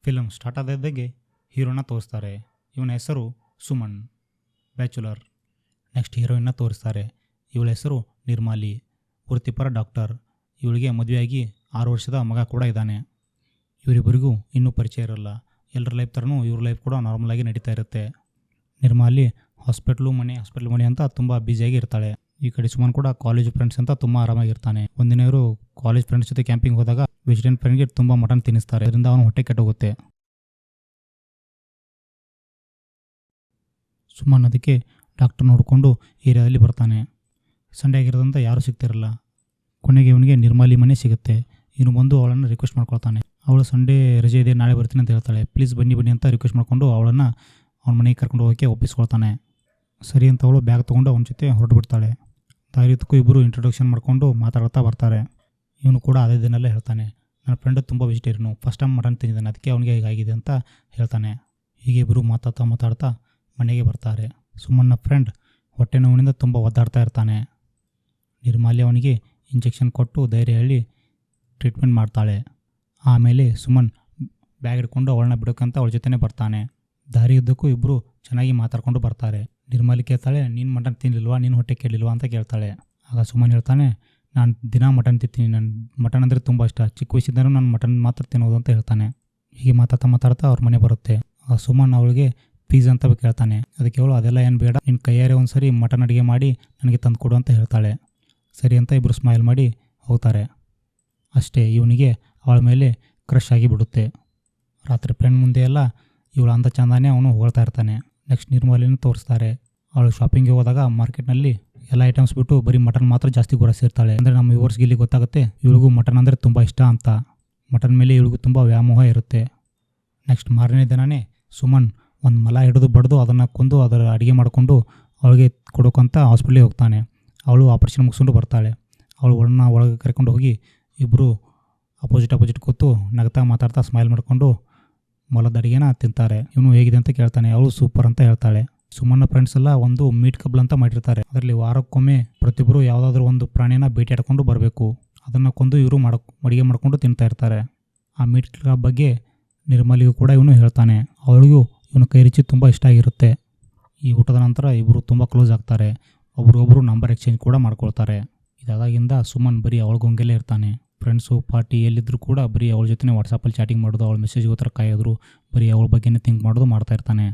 Film start ಆದಾಗೆ ಹೀರೋನ ತೋರಿಸ್ತಾರೆ. ಇವನ ಹೆಸರು ಸುಮನ್, ಬ್ಯಾಚುಲರ್. ನೆಕ್ಸ್ಟ್ ಹೀರೋಯಿನ್ನ ತೋರಿಸ್ತಾರೆ. ಇವಳ ಹೆಸರು ನಿರ್ಮಾಲಿ, ವೃತ್ತಿಪರ ಡಾಕ್ಟರ್. ಇವಳಿಗೆ ಮದುವೆಯಾಗಿ 6 ವರ್ಷದ ಮಗ ಕೂಡ ಇದ್ದಾನೆ. ಇವರಿಬ್ಬರಿಗೂ ಇನ್ನೂ ಪರಿಚಯ ಇರಲ್ಲ. ಎಲ್ಲರ ಲೈಫ್ ಥರನೂ ಇವ್ರ ಲೈಫ್ ಕೂಡ ನಾರ್ಮಲಾಗಿ ನಡೀತಾ ಇರುತ್ತೆ. ನಿರ್ಮಾಲಿ ಹಾಸ್ಪಿಟ್ಲು ಮನೆ ಅಂತ ತುಂಬ ಬ್ಯುಸಿಯಾಗಿ ಇರ್ತಾಳೆ. ಈ ಕಡೆ ಸುಮನ್ ಕೂಡ ಕಾಲೇಜ್ ಫ್ರೆಂಡ್ಸ್ ಅಂತ ತುಂಬ ಆರಾಮಾಗಿರ್ತಾನೆ. ಒಂದಿನ ಇವರು ಕಾಲೇಜ್ ಫ್ರೆಂಡ್ಸ್ ಜೊತೆ ಕ್ಯಾಂಪಿಂಗ್ ಹೋದಾಗ ವೆಜಿಟೇರಿಯನ್ ಫ್ರೆಂಡ್ಗೆ ತುಂಬ ಮಟನ್ ತಿನ್ನಿಸ್ತಾರೆ. ಅದರಿಂದ ಅವನು ಹೊಟ್ಟೆ ಕೆಟ್ಟೋಗುತ್ತೆ. ಸುಮನ್ ಅದಕ್ಕೆ ಡಾಕ್ಟರ್ ನೋಡಿಕೊಂಡು ಏರಿಯಾದಲ್ಲಿ ಬರ್ತಾನೆ. ಸಂಡೇ ಆಗಿರೋದಂತ ಯಾರೂ ಸಿಗ್ತಿರಲ್ಲ. ಕೊನೆಗೆ ಇವನಿಗೆ ನಿರ್ಮಾಲಿ ಮನೆ ಸಿಗುತ್ತೆ. ಇವನು ಬಂದು ಅವಳನ್ನು ರಿಕ್ವೆಸ್ಟ್ ಮಾಡ್ಕೊಳ್ತಾನೆ. ಅವಳು ಸಂಡೇ ರಜೆ ಇದೆ, ನಾಳೆ ಬರ್ತೀನಿ ಅಂತ ಹೇಳ್ತಾಳೆ. ಪ್ಲೀಸ್ ಬನ್ನಿ ಅಂತ ರಿಕ್ವೆಸ್ಟ್ ಮಾಡಿಕೊಂಡು ಅವಳನ್ನು ಅವನ ಮನೆಗೆ ಕರ್ಕೊಂಡು ಹೋಗೋಕ್ಕೆ ಒಪ್ಪಿಸ್ಕೊಳ್ತಾನೆ. ಸರಿ ಅಂತ ಅವಳು ಬ್ಯಾಗ್ ತೊಗೊಂಡು ಅವನ ಜೊತೆ ಹೊರಟು ಬಿಡ್ತಾಳೆ. ದಾರಿದಕ್ಕೂ ಇಬ್ಬರು ಇಂಟ್ರೊಡಕ್ಷನ್ ಮಾಡ್ಕೊಂಡು ಮಾತಾಡ್ತಾ ಬರ್ತಾರೆ. ಇವನು ಕೂಡ ಅದೇ ದಿನಲ್ಲೇ ಹೇಳ್ತಾನೆ, ನನ್ನ ಫ್ರೆಂಡ್ ತುಂಬ ವೆಜಿಟೇರಿಯನು, ಫಸ್ಟ್ ಟೈಮ್ ಮಟನ್ ತಿಂದಿದ್ದಾನೆ, ಅದಕ್ಕೆ ಅವನಿಗೆ ಹೀಗಾಗಿದೆ ಅಂತ ಹೇಳ್ತಾನೆ. ಹೀಗೆ ಇಬ್ಬರು ಮಾತಾಡ್ತಾ ಮನೆಗೆ ಬರ್ತಾರೆ. ಸುಮನ್ನ ಫ್ರೆಂಡ್ ಹೊಟ್ಟೆ ನೋವಿನಿಂದ ತುಂಬ ಒದ್ದಾಡ್ತಾ ಇರ್ತಾನೆ. ನಿರ್ಮಾಲಿ ಅವನಿಗೆ ಇಂಜೆಕ್ಷನ್ ಕೊಟ್ಟು ಧೈರ್ಯ ಹೇಳಿ ಟ್ರೀಟ್ಮೆಂಟ್ ಮಾಡ್ತಾಳೆ. ಆಮೇಲೆ ಸುಮನ್ ಬ್ಯಾಗ್ ಹಿಡ್ಕೊಂಡು ಅವಳನ್ನ ಬಿಡೋಕ್ಕಂತ ಅವಳ ಜೊತೆನೇ ಬರ್ತಾನೆ. ದಾರಿಯುದ್ದಕ್ಕೂ ಇಬ್ಬರು ಚೆನ್ನಾಗಿ ಮಾತಾಡ್ಕೊಂಡು ಬರ್ತಾರೆ. ನಿರ್ಮಾಲಿ ಕೇಳ್ತಾಳೆ, ನೀನು ಮಟನ್ ತಿನ್ನಲಿಲ್ವಾ, ನೀನು ಹೊಟ್ಟೆ ಕೇಳಲಿಲ್ವಾ ಅಂತ ಕೇಳ್ತಾಳೆ. ಆಗ ಸುಮನ್ ಹೇಳ್ತಾನೆ, ನಾನು ದಿನ ಮಟನ್ ತಿಂತೀನಿ, ನಾನು ಮಟನ್ ಅಂದರೆ ತುಂಬ ಇಷ್ಟ, ಚಿಕ್ಕ ವಯಸ್ಸಿದ್ದರೂ ನಾನು ಮಟನ್ ಮಾತ್ರ ತಿನ್ನೋದು ಅಂತ ಹೇಳ್ತಾನೆ. ಹೀಗೆ ಮಾತಾಡ್ತಾ ಅವ್ರ ಮನೆ ಬರುತ್ತೆ. ಆಗ ಸುಮನ್ ಅವಳಿಗೆ ಪೀಸ್ ಅಂತ ಕೇಳ್ತಾನೆ. ಅದಕ್ಕೆ ಅವಳು, ಅದೆಲ್ಲ ಏನು ಬೇಡ, ನಿನ್ನ ಕೈಯಾರೆ ಒಂದು ಸರಿ ಮಟನ್ ಅಡುಗೆ ಮಾಡಿ ನನಗೆ ತಂದು ಕೊಡು ಅಂತ ಹೇಳ್ತಾಳೆ. ಸರಿ ಅಂತ ಇಬ್ಬರು ಸ್ಮೈಲ್ ಮಾಡಿ ಹೋಗ್ತಾರೆ. ಅಷ್ಟೇ, ಇವನಿಗೆ ಅವಳ ಮೇಲೆ ಕ್ರಶ್ ಆಗಿಬಿಡುತ್ತೆ. ರಾತ್ರಿ ಫ್ರೆಂಡ್ ಮುಂದೆ ಎಲ್ಲ ಇವಳು ಅಂದ ಚಂದಾನೇ ಅವನು ಹೊಗಳ್ತಾ ಇರ್ತಾನೆ. ನೆಕ್ಸ್ಟ್ ನಿರ್ಮಾಲಿನ ತೋರಿಸ್ತಾರೆ. ಅವಳು ಶಾಪಿಂಗ್ಗೆ ಹೋದಾಗ ಮಾರ್ಕೆಟ್ನಲ್ಲಿ ಎಲ್ಲ ಐಟಮ್ಸ್ ಬಿಟ್ಟು ಬರೀ ಮಟನ್ ಮಾತ್ರ ಜಾಸ್ತಿ ಗುರಾಸಿರ್ತಾಳೆ. ಅಂದರೆ ನಮ್ಮ ವ್ಯೂವರ್ಸ್ಗೆ ಇಲ್ಲಿ ಗೊತ್ತಾಗುತ್ತೆ ಇವಳಿಗೂ ಮಟನ್ ಅಂದರೆ ತುಂಬ ಇಷ್ಟ ಅಂತ. ಮಟನ್ ಮೇಲೆ ಇವಳಿಗೂ ತುಂಬ ವ್ಯಾಮೋಹ ಇರುತ್ತೆ. ನೆಕ್ಸ್ಟ್ ಮಾರನೇ ದಿನವೇ ಸುಮನ್ ಒಂದು ಮಲ ಹಿಡಿದು ಬಡ್ದು ಅದನ್ನು ಕೊಂದು ಅದರ ಅಡುಗೆ ಮಾಡಿಕೊಂಡು ಅವಳಿಗೆ ಕೊಡೋಕ್ಕಂತ ಹಾಸ್ಪಿಟ್ಲಿಗೆ ಹೋಗ್ತಾನೆ. ಅವಳು ಆಪರೇಷನ್ ಮುಗಿಸ್ಕೊಂಡು ಬರ್ತಾಳೆ. ಅವಳು ಒಳಗೆ ಕರ್ಕೊಂಡು ಹೋಗಿ ಇಬ್ಬರು ಅಪೋಸಿಟ್ ಕೂತು ನಗ್ತಾ ಮಾತಾಡ್ತಾ ಸ್ಮೈಲ್ ಮಾಡಿಕೊಂಡು ಮೊಲದ ಅಡುಗೆನ ತಿಂತಾರೆ. ಇವನು ಹೇಗಿದೆ ಅಂತ ಕೇಳ್ತಾನೆ. ಅವಳು ಸೂಪರ್ ಅಂತ ಹೇಳ್ತಾಳೆ. ಸುಮನ್ನ ಫ್ರೆಂಡ್ಸ್ ಎಲ್ಲ ಒಂದು ಮೀಟ್ ಕಬ್ಲ್ ಅಂತ ಮಾಡಿರ್ತಾರೆ. ಅದರಲ್ಲಿ ವಾರಕ್ಕೊಮ್ಮೆ ಪ್ರತಿಯೊಬ್ಬರು ಯಾವುದಾದ್ರೂ ಒಂದು ಪ್ರಾಣಿನ ಬೇಟೆಯಾಡ್ಕೊಂಡು ಬರಬೇಕು. ಅದನ್ನು ಕೊಂದು ಇವರು ಅಡುಗೆ ಮಾಡಿಕೊಂಡು ತಿಂತಾ ಇರ್ತಾರೆ. ಆ ಮೀಟ್ ಕಬ್ ಬಗ್ಗೆ ನಿರ್ಮಲಿಗೂ ಕೂಡ ಇವನು ಹೇಳ್ತಾನೆ. ಅವಳಿಗೂ ಇವನ ಕೈ ರುಚಿ ತುಂಬ ಇಷ್ಟ ಆಗಿರುತ್ತೆ. ಈ ಊಟದ ನಂತರ ಇಬ್ಬರು ತುಂಬ ಕ್ಲೋಸ್ ಆಗ್ತಾರೆ. ಒಬ್ರಿಗೊಬ್ಬರು ನಂಬರ್ ಎಕ್ಸ್ಚೇಂಜ್ ಕೂಡ ಮಾಡ್ಕೊಳ್ತಾರೆ. ಇದಾದಾಗಿಂದ ಸುಮನ್ ಬರೀ ಅವಳಿಗೊಂಗೆಲ್ಲೇ ಇರ್ತಾನೆ. ಫ್ರೆಂಡ್ಸು ಪಾರ್ಟಿ ಎಲ್ಲಿದ್ದರೂ ಕೂಡ ಬರೀ ಅವಳ ಜೊತೆ ವಾಟ್ಸಪ್ಪಲ್ಲಿ ಚಾಟಿಂಗ್ ಮಾಡೋದು, ಅವಳ ಮೆಸೇಜ್ಗೋಸ್ಕರ ಕಾಯೋದ್ರು, ಬರೀ ಅವಳ ಬಗ್ಗೆನೇ ಥಿಂಕ್ ಮಾಡೋದು ಮಾಡ್ತಾ ಇರ್ತಾನೆ.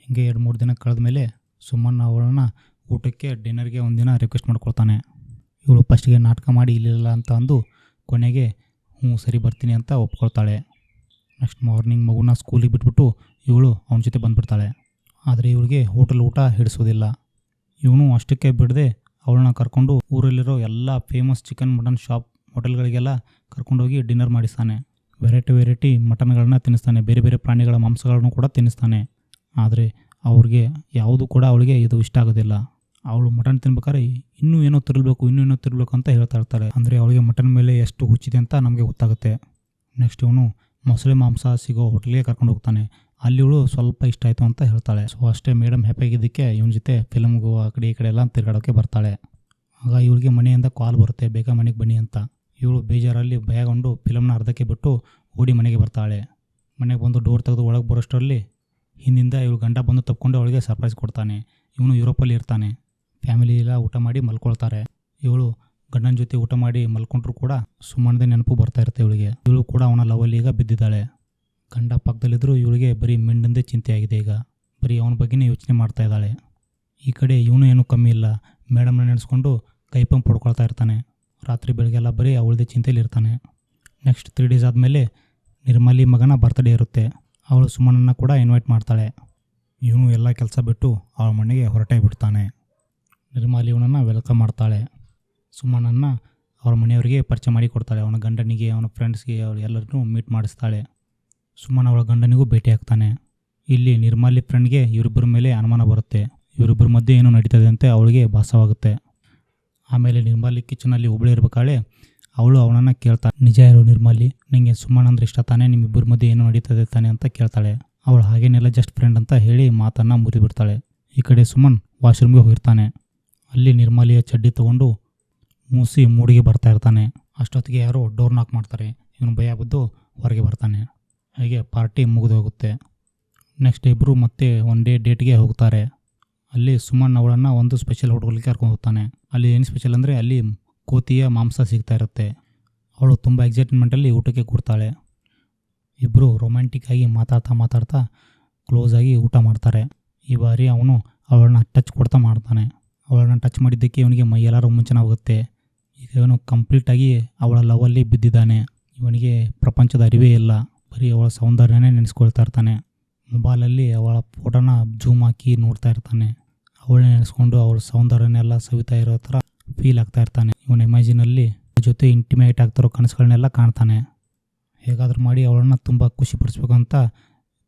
ಹೀಗೆ 2-3 ದಿನ ಕಳೆದ ಮೇಲೆ ಸುಮನ್ ಅವಳನ್ನು ಊಟಕ್ಕೆ ಡಿನ್ನರ್ಗೆ ಒಂದಿನ ರಿಕ್ವೆಸ್ಟ್ ಮಾಡ್ಕೊಳ್ತಾನೆ. ಇವಳು ಫಸ್ಟಿಗೆ ನಾಟಕ ಮಾಡಿ ಇಲ್ಲಿಲ್ಲ ಅಂತ ಅಂದು ಕೊನೆಗೆ ಸರಿ ಬರ್ತೀನಿ ಅಂತ ಒಪ್ಕೊಳ್ತಾಳೆ. ನೆಕ್ಸ್ಟ್ ಮಾರ್ನಿಂಗ್ ಮಗುನ ಸ್ಕೂಲಿಗೆ ಬಿಟ್ಬಿಟ್ಟು ಇವಳು ಅವನ ಜೊತೆ ಬಂದುಬಿಡ್ತಾಳೆ. ಆದರೆ ಇವಳಿಗೆ ಹೋಟೆಲ್ ಊಟ ಹಿಡಿಸೋದಿಲ್ಲ. ಇವನು ಅಷ್ಟಕ್ಕೆ ಬಿಡದೆ ಅವಳನ್ನ ಕರ್ಕೊಂಡು ಊರಲ್ಲಿರೋ ಎಲ್ಲ ಫೇಮಸ್ ಚಿಕನ್ ಮಟನ್ ಶಾಪ್ ಹೋಟೆಲ್ಗಳಿಗೆಲ್ಲ ಕರ್ಕೊಂಡೋಗಿ ಡಿನ್ನರ್ ಮಾಡಿಸ್ತಾನೆ. ವೆರೈಟಿ ಮಟನ್ಗಳನ್ನ ತಿನ್ನಿಸ್ತಾನೆ. ಬೇರೆ ಪ್ರಾಣಿಗಳ ಮಾಂಸಗಳನ್ನು ಕೂಡ ತಿನ್ನಿಸ್ತಾನೆ. ಆದರೆ ಅವ್ರಿಗೆ ಯಾವುದು ಕೂಡ ಅವಳಿಗೆ ಇದು ಇಷ್ಟ ಆಗೋದಿಲ್ಲ. ಅವಳು ಮಟನ್ ತಿನ್ಬೇಕಾದ್ರೆ ಇನ್ನೂ ಏನೋ ತಿರ್ಬೇಕು ಅಂತ ಹೇಳ್ತಾ ಇರ್ತಾಳೆ. ಅಂದರೆ ಅವಳಿಗೆ ಮಟನ್ ಮೇಲೆ ಎಷ್ಟು ಹುಚ್ಚಿದೆ ಅಂತ ನಮಗೆ ಗೊತ್ತಾಗುತ್ತೆ. ನೆಕ್ಸ್ಟ್ ಇವನು ಮೊಸಳೆ ಮಾಂಸ ಸಿಗೋ ಹೋಟೆಲ್ಗೆ ಕರ್ಕೊಂಡು ಹೋಗ್ತಾನೆ. ಅಲ್ಲಿ ಇವಳು ಸ್ವಲ್ಪ ಇಷ್ಟ ಆಯಿತು ಅಂತ ಹೇಳ್ತಾಳೆ. ಸೊ ಅಷ್ಟೇ ಮೇಡಮ್ ಹ್ಯಾಪಿಯಾಗಿದ್ದಕ್ಕೆ ಇವನ ಜೊತೆ ಫಿಲಮ್ಗೂ ಆ ಕಡೆ ಈ ಕಡೆ ಎಲ್ಲ ತಿರ್ಗಾಡೋಕ್ಕೆ ಬರ್ತಾಳೆ. ಆಗ ಇವಳಿಗೆ ಮನೆಯಿಂದ ಕಾಲ್ ಬರುತ್ತೆ, ಬೇಗ ಮನೆಗೆ ಬನ್ನಿ ಅಂತ. ಇವಳು ಬೇಜಾರಲ್ಲಿ ಭಯಗೊಂಡು ಫಿಲಮ್ನ ಅರ್ಧಕ್ಕೆ ಬಿಟ್ಟು ಓಡಿ ಮನೆಗೆ ಬರ್ತಾಳೆ. ಮನೆಗೆ ಬಂದು ಡೋರ್ ತೆಗೆದು ಒಳಗೆ ಬರೋಷ್ಟರಲ್ಲಿ ಹಿಂದಿಂದ ಇವಳು ಗಂಡ ಬಂದು ತಪ್ಪಿಕೊಂಡು ಅವಳಿಗೆ ಸರ್ಪ್ರೈಸ್ ಕೊಡ್ತಾನೆ. ಇವನು ಯುರೋಪಲ್ಲಿ ಇರ್ತಾನೆ. ಫ್ಯಾಮಿಲಿ ಎಲ್ಲ ಊಟ ಮಾಡಿ ಮಲ್ಕೊಳ್ತಾರೆ. ಇವಳು ಗಂಡನ ಜೊತೆ ಊಟ ಮಾಡಿ ಮಲ್ಕೊಂಡ್ರು ಕೂಡ ಸುಮ್ಮನದೇ ನೆನಪು ಬರ್ತಾ ಇರುತ್ತೆ ಇವಳಿಗೆ. ಇವಳು ಕೂಡ ಅವನ ಲವಲ್ಲಿ ಈಗ ಬಿದ್ದಿದ್ದಾಳೆ. ಗಂಡ ಪಕ್ಕದಲ್ಲಿದ್ದರೂ ಇವಳಿಗೆ ಬರೀ ಮಿಂಡಂದೇ ಚಿಂತೆ ಈಗ. ಬರೀ ಅವನ ಬಗ್ಗೆನೇ ಯೋಚನೆ ಮಾಡ್ತಾ ಇದ್ದಾಳೆ. ಈ ಕಡೆ ಇವನು ಏನೂ ಕಮ್ಮಿ ಇಲ್ಲ. ಮೇಡಮ್ನ ನೆನೆಸ್ಕೊಂಡು ಕೈ ಪಂಪ್ ಹೊಡ್ಕೊಳ್ತಾ ಇರ್ತಾನೆ. ರಾತ್ರಿ ಬೆಳಗ್ಗೆಲ್ಲ ಬರೀ ಅವಳದೇ ಚಿಂತೆಯಲ್ಲಿ ಇರ್ತಾನೆ. ನೆಕ್ಸ್ಟ್ 3 ಡೇಸ್ ಆದಮೇಲೆ ನಿರ್ಮಲಿ ಮಗನ ಬರ್ತ್ಡೇ ಇರುತ್ತೆ. ಅವಳು ಸುಮನನ್ನು ಕೂಡ ಇನ್ವೈಟ್ ಮಾಡ್ತಾಳೆ. ಇವನು ಎಲ್ಲ ಕೆಲಸ ಬಿಟ್ಟು ಅವಳ ಮನೆಗೆ ಹೊರಟೇ ಬಿಡ್ತಾನೆ. ನಿರ್ಮಲಿ ಇವನನ್ನು ವೆಲ್ಕಮ್ ಮಾಡ್ತಾಳೆ. ಸುಮನನ್ನು ಅವ್ರ ಮನೆಯವರಿಗೆ ಪರಿಚಯ ಮಾಡಿ ಕೊಡ್ತಾಳೆ. ಅವನ ಗಂಡನಿಗೆ, ಅವನ ಫ್ರೆಂಡ್ಸ್ಗೆ, ಅವಳು ಎಲ್ಲರನ್ನೂ ಮೀಟ್ ಮಾಡಿಸ್ತಾಳೆ. ಸುಮನ್ ಅವಳ ಗಂಡನಿಗೂ ಭೇಟಿ ಆಗ್ತಾನೆ. ಇಲ್ಲಿ ನಿರ್ಮಲಿ ಫ್ರೆಂಡ್ಗೆ ಇವರಿಬ್ಬರ ಮೇಲೆ ಅನುಮಾನ ಬರುತ್ತೆ. ಇವರಿಬ್ಬರ ಮಧ್ಯೆ ಏನೋ ನಡೀತದೆ ಅಂತ ಅವಳಿಗೆ ಭಾಸವಾಗುತ್ತೆ. ಆಮೇಲೆ ನಿರ್ಮಲಿ ಕಿಚನಲ್ಲಿ ಒಬ್ಬಳೇ ಇರಬೇಕಾಳೆ ಅವಳು ಅವನನ್ನು ಕೇಳ್ತಾಳೆ, ನಿಜ ಹೇಳು ನಿರ್ಮಲಿ, ನನಗೆ ಸುಮನ್ ಅಂದರೆ ಇಷ್ಟ ತಾನೆ, ನಿಮ್ಮಿಬ್ಬರ ಮಧ್ಯೆ ಏನೋ ನಡೀತದೆ ತಾನೆ ಅಂತ ಕೇಳ್ತಾಳೆ. ಅವಳು ಹಾಗೇನೆಲ್ಲ ಜಸ್ಟ್ ಫ್ರೆಂಡ್ ಅಂತ ಹೇಳಿ ಮಾತನ್ನು ಮುರಿದುಬಿಡ್ತಾಳೆ. ಈ ಕಡೆ ಸುಮನ್ ವಾಶ್ರೂಮ್ಗೆ ಹೋಗಿರ್ತಾನೆ. ಅಲ್ಲಿ ನಿರ್ಮಲಿಯ ಚಡ್ಡಿ ತೊಗೊಂಡು ಮೂಸಿ ಮೂಡಿಗೆ ಬರ್ತಾ ಇರ್ತಾನೆ. ಅಷ್ಟೊತ್ತಿಗೆ ಯಾರೋ ಡೋರ್ ನಾಕ್ ಮಾಡ್ತಾರೆ. ಇವನು ಭಯ ಬಿದ್ದು ಹೊರಗೆ ಬರ್ತಾನೆ. ಹಾಗೆ ಪಾರ್ಟಿ ಮುಗಿದು ಹೋಗುತ್ತೆ. ನೆಕ್ಸ್ಟ್ ಇಬ್ಬರು ಮತ್ತೆ ಒನ್ ಡೇ ಡೇಟ್ಗೆ ಹೋಗ್ತಾರೆ. ಅಲ್ಲಿ ಸುಮನ್ ಅವಳನ್ನು ಒಂದು ಸ್ಪೆಷಲ್ ಹೋಟೆಲ್ಗೆ ಕರ್ಕೊಂಡು ಹೋಗ್ತಾನೆ. ಅಲ್ಲಿ ಏನು ಸ್ಪೆಷಲ್ ಅಂದರೆ ಅಲ್ಲಿ ಕೋತಿಯ ಮಾಂಸ ಸಿಗ್ತಾ ಇರುತ್ತೆ. ಅವಳು ತುಂಬ ಎಕ್ಸೈಟ್ಮೆಂಟಲ್ಲಿ ಊಟಕ್ಕೆ ಕೂರ್ತಾಳೆ. ಇಬ್ಬರು ರೊಮ್ಯಾಂಟಿಕ್ಕಾಗಿ ಮಾತಾಡ್ತಾ ಕ್ಲೋಸಾಗಿ ಊಟ ಮಾಡ್ತಾರೆ. ಈ ಬಾರಿ ಅವನು ಅವಳನ್ನ ಟಚ್ ಕೊಡ್ತಾ ಮಾಡ್ತಾನೆ. ಅವಳನ್ನು ಟಚ್ ಮಾಡಿದ್ದಕ್ಕೆ ಇವನಿಗೆ ಮೈಯೆಲ್ಲ ರೋಮಾಂಚನ ಆಗುತ್ತೆ. ಈಗ ಇವನು ಕಂಪ್ಲೀಟಾಗಿ ಅವಳ ಲವಲ್ಲಿ ಬಿದ್ದಿದ್ದಾನೆ. ಇವನಿಗೆ ಪ್ರಪಂಚದ ಅರಿವೇ ಇಲ್ಲ, ಬರೀ ಅವಳ ಸೌಂದರ್ಯನೇ ನೆನೆಸ್ಕೊಳ್ತಾ ಇರ್ತಾನೆ. ಮೊಬೈಲಲ್ಲಿ ಅವಳ ಫೋಟೋನ ಜೂಮ್ ಹಾಕಿ ನೋಡ್ತಾ ಇರ್ತಾನೆ. ಅವಳನ್ನೇ ನೆನೆಸ್ಕೊಂಡು ಅವಳ ಸೌಂದರ್ಯನೆಲ್ಲ ಸವಿತಾ ಇರೋ ಥರ ಫೀಲ್ ಆಗ್ತಾ ಇರ್ತಾನೆ. ಇವನ ಇಮ್ಯಾಜಿನಲ್ಲಿ ಜೊತೆ ಇಂಟಿಮೇಟ್ ಆಗ್ತಿರೋ ಕನಸುಗಳನ್ನೆಲ್ಲ ಕಾಣ್ತಾನೆ. ಹೇಗಾದರೂ ಮಾಡಿ ಅವಳನ್ನು ತುಂಬ ಖುಷಿಪಡಿಸ್ಬೇಕು ಅಂತ